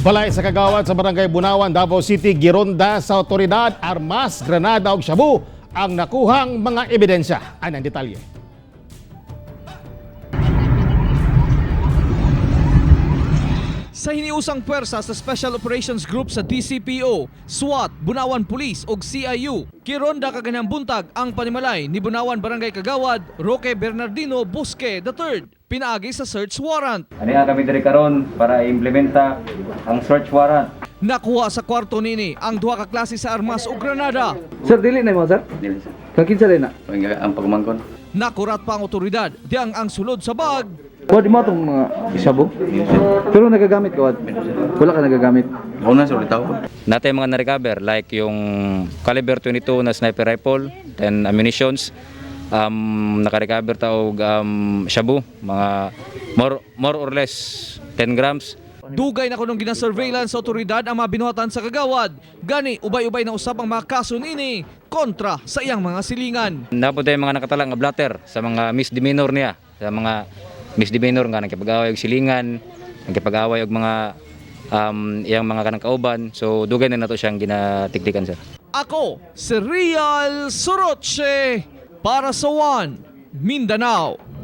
Balay sa Kagawad sa Barangay Bunawan, Davao City, Gironda sa otoridad, Armas, Granada ug Shabu ang nakuhang mga ebidensya. Anong detalye? Sa hiniusang pwersa sa Special Operations Group sa DCPO, SWAT, Bunawan Police ug CIU, Gironda kaganyang buntag ang panimalay ni Bunawan Barangay Kagawad, Roque Bernardino Bosque III, pinaagi sa search warrant. Aniya kami diri karon para implementa ang search warrant. Nakuha sa kwarto nini ang duha ka klase sa armas ug granada. Sir, dili na mo, sir? Dili sir. Kakinsa rin na? Ang pagmangkon. Nakurat pa ang otoridad diang ang sulod sa bag. Di mo itong mga Shabu? Pero nagagamit ka, Wad? Wala ka nagagamit? Una sa ulit ako. Natin mga na-recover like yung caliber 22 na sniper rifle, then ammunitions, naka-recover taog Shabu, mga more or less 10 grams. Dugay na kunong gina-surveillance sa otoridad ang mga binuhatan sa Kagawad. Gani ubay-ubay na usab ang mga kaso nini kontra sa iyang mga silingan. Napod yung mga nakatalang nga blatter sa mga misdemeanor niya, sa mga misdemeanor nga nagkipag-away og silingan, nagkipag-away og mga iyang mga kanang kauban. So dugay na nato siyang ginatiktikan sir. Ako, si Real Soroche para sa One Mindanao.